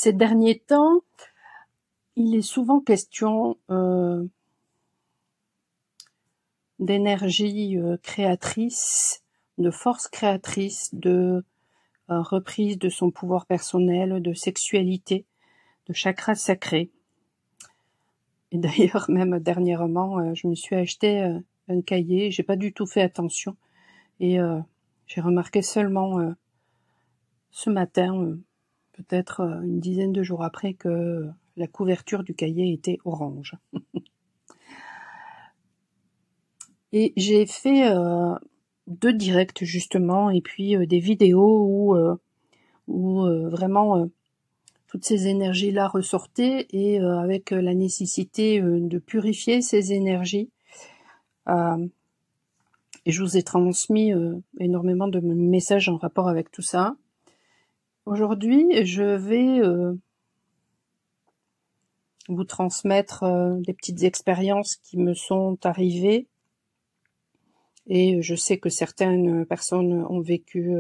Ces derniers temps, il est souvent question d'énergie créatrice, de force créatrice, de reprise de son pouvoir personnel, de sexualité, de chakra sacré. Et d'ailleurs, même dernièrement, je me suis acheté un cahier, j'ai pas du tout fait attention, et j'ai remarqué seulement ce matin, peut-être une dizaine de jours après, que la couverture du cahier était orange. Et j'ai fait 2 directs justement, et puis des vidéos où vraiment toutes ces énergies-là ressortaient, et avec la nécessité de purifier ces énergies. Et je vous ai transmis énormément de messages en rapport avec tout ça. Aujourd'hui, je vais vous transmettre des petites expériences qui me sont arrivées, et je sais que certaines personnes ont vécu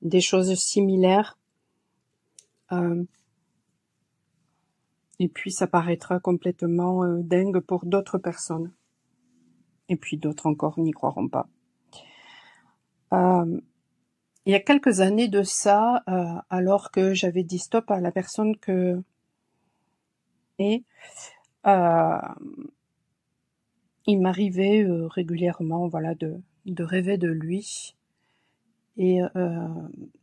des choses similaires. Et puis ça paraîtra complètement dingue pour d'autres personnes. Et puis d'autres encore n'y croiront pas. Il y a quelques années de ça, alors que j'avais dit stop à la personne que... Et il m'arrivait régulièrement, voilà, de rêver de lui. Et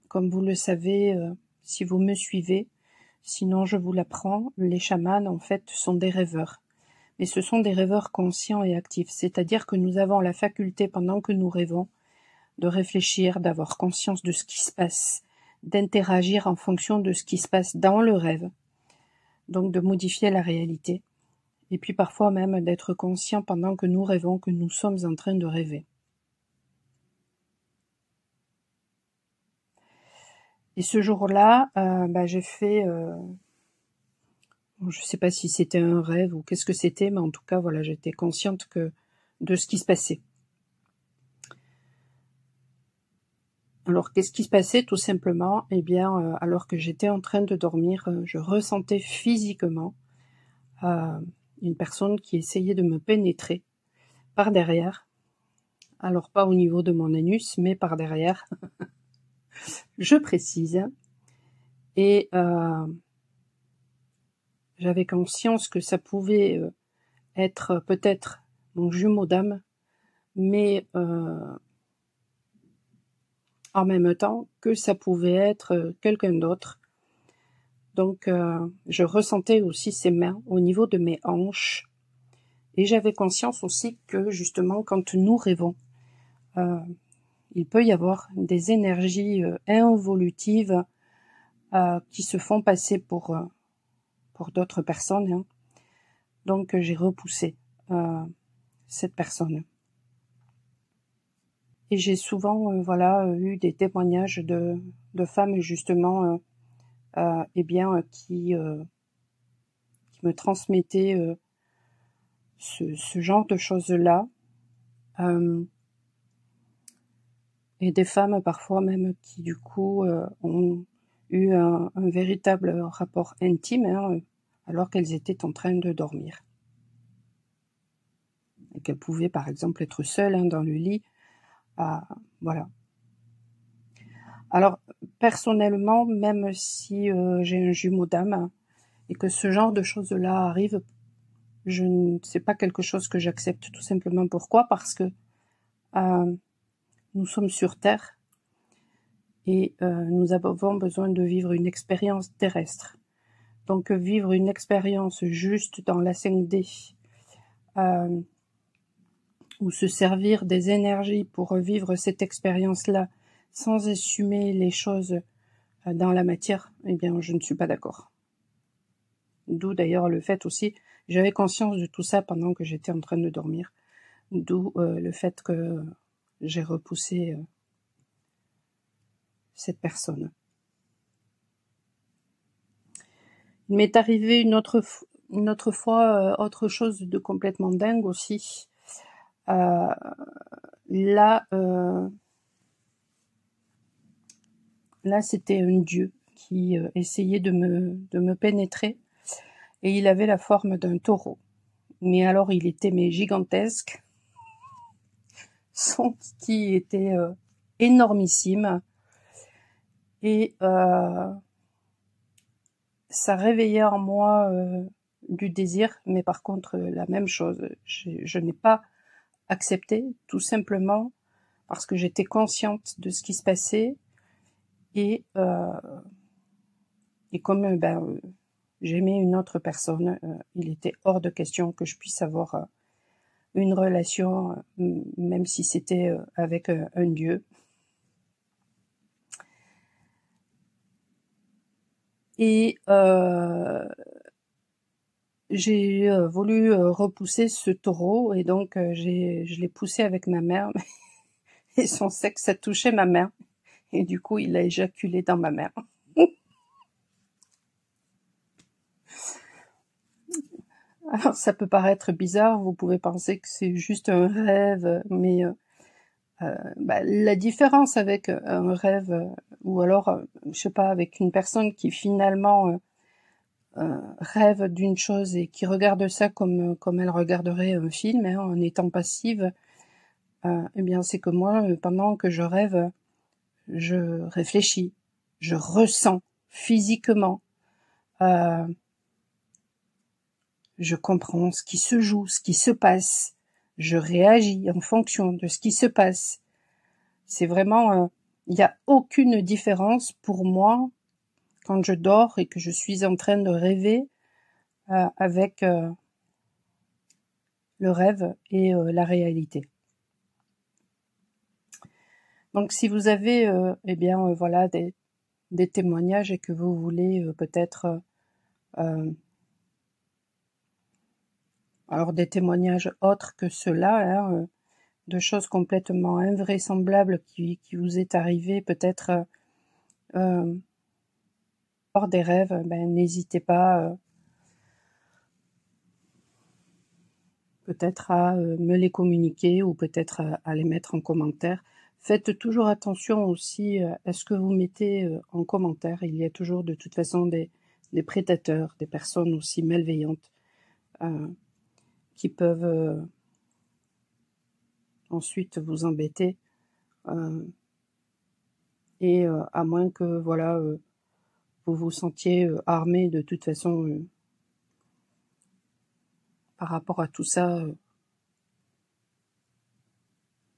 comme vous le savez, si vous me suivez, sinon je vous l'apprends, les chamans en fait sont des rêveurs. Mais ce sont des rêveurs conscients et actifs, c'est-à-dire que nous avons la faculté, pendant que nous rêvons, de réfléchir, d'avoir conscience de ce qui se passe, d'interagir en fonction de ce qui se passe dans le rêve, donc de modifier la réalité, et puis parfois même d'être conscient pendant que nous rêvons que nous sommes en train de rêver. Et ce jour-là, j'ai fait... je sais pas si c'était un rêve ou qu'est-ce que c'était, mais en tout cas, voilà, j'étais consciente de ce qui se passait. Alors, qu'est-ce qui se passait? Tout simplement, eh bien, alors que j'étais en train de dormir, je ressentais physiquement une personne qui essayait de me pénétrer par derrière. Alors, pas au niveau de mon anus, mais par derrière. Je précise. Et j'avais conscience que ça pouvait être peut-être mon jumeau d'âme, mais en même temps que ça pouvait être quelqu'un d'autre. Donc je ressentais aussi ses mains au niveau de mes hanches, et j'avais conscience aussi que justement quand nous rêvons, il peut y avoir des énergies involutives qui se font passer pour d'autres personnes, hein. Donc j'ai repoussé cette personne. Et j'ai souvent eu des témoignages de femmes justement qui me transmettaient ce genre de choses-là, et des femmes parfois même qui du coup ont eu un véritable rapport intime, hein, alors qu'elles étaient en train de dormir. Et qu'elles pouvaient par exemple être seules, hein, dans le lit. Voilà. Alors personnellement, même si j'ai un jumeau d'âme et que ce genre de choses-là arrive, je ne sais pas quelque chose que j'accepte. Tout simplement pourquoi? Parce que nous sommes sur Terre et nous avons besoin de vivre une expérience terrestre. Donc vivre une expérience juste dans la 5D, ou se servir des énergies pour vivre cette expérience-là sans assumer les choses dans la matière, eh bien je ne suis pas d'accord. D'où d'ailleurs le fait aussi, j'avais conscience de tout ça pendant que j'étais en train de dormir, d'où le fait que j'ai repoussé cette personne. Il m'est arrivé une autre fois autre chose de complètement dingue aussi. Là c'était un dieu qui essayait de me pénétrer, et il avait la forme d'un taureau. Mais alors il était gigantesque, son kiki était énormissime, et ça réveillait en moi du désir, mais par contre la même chose, je n'ai pas accepté, tout simplement parce que j'étais consciente de ce qui se passait, et comme j'aimais une autre personne, il était hors de question que je puisse avoir une relation, même si c'était avec un dieu. Et j'ai voulu repousser ce taureau, et donc je l'ai poussé avec ma main, et son sexe a touché ma main, et du coup il a éjaculé dans ma main. Alors ça peut paraître bizarre, vous pouvez penser que c'est juste un rêve, mais la différence avec un rêve, ou alors, je sais pas, avec une personne qui finalement rêve d'une chose et qui regarde ça comme elle regarderait un film, hein, en étant passive, eh bien c'est que moi, pendant que je rêve, je réfléchis, je ressens physiquement, je comprends ce qui se joue, ce qui se passe, je réagis en fonction de ce qui se passe. C'est vraiment, il n'y a aucune différence pour moi quand je dors et que je suis en train de rêver avec le rêve et la réalité. Donc si vous avez voilà des témoignages et que vous voulez peut-être alors des témoignages autres que ceux-là, hein, de choses complètement invraisemblables qui vous est arrivé peut-être hors des rêves, n'hésitez pas peut-être à me les communiquer, ou peut-être à les mettre en commentaire. Faites toujours attention aussi à ce que vous mettez en commentaire. Il y a toujours de toute façon des prédateurs, des personnes aussi malveillantes qui peuvent ensuite vous embêter. Et à moins que voilà vous vous sentiez armé de toute façon par rapport à tout ça,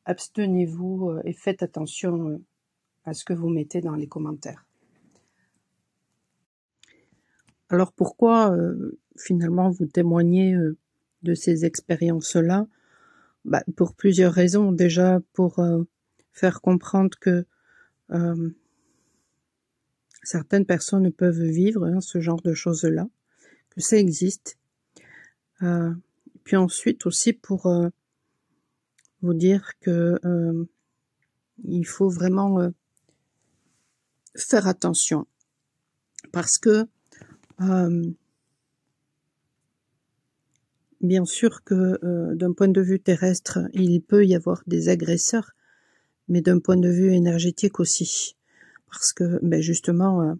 abstenez-vous et faites attention à ce que vous mettez dans les commentaires. Alors pourquoi finalement vous témoignez de ces expériences-là? Pour plusieurs raisons. Déjà pour faire comprendre que certaines personnes peuvent vivre ce genre de choses-là, que ça existe. Puis ensuite aussi pour vous dire que il faut vraiment faire attention, parce que bien sûr que d'un point de vue terrestre, il peut y avoir des agresseurs, mais d'un point de vue énergétique aussi, parce que justement,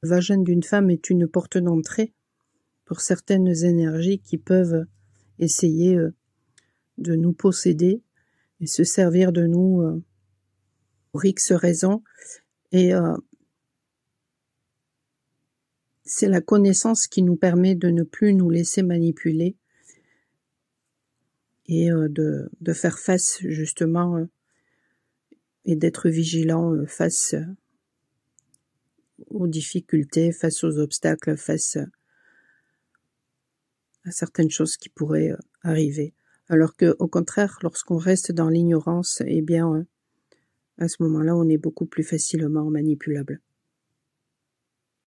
le vagin d'une femme est une porte d'entrée pour certaines énergies qui peuvent essayer de nous posséder et se servir de nous pour X raisons. Et c'est la connaissance qui nous permet de ne plus nous laisser manipuler et de faire face justement et d'être vigilant face aux difficultés, face aux obstacles, face à certaines choses qui pourraient arriver. Alors que, au contraire, lorsqu'on reste dans l'ignorance, à ce moment-là, on est beaucoup plus facilement manipulable.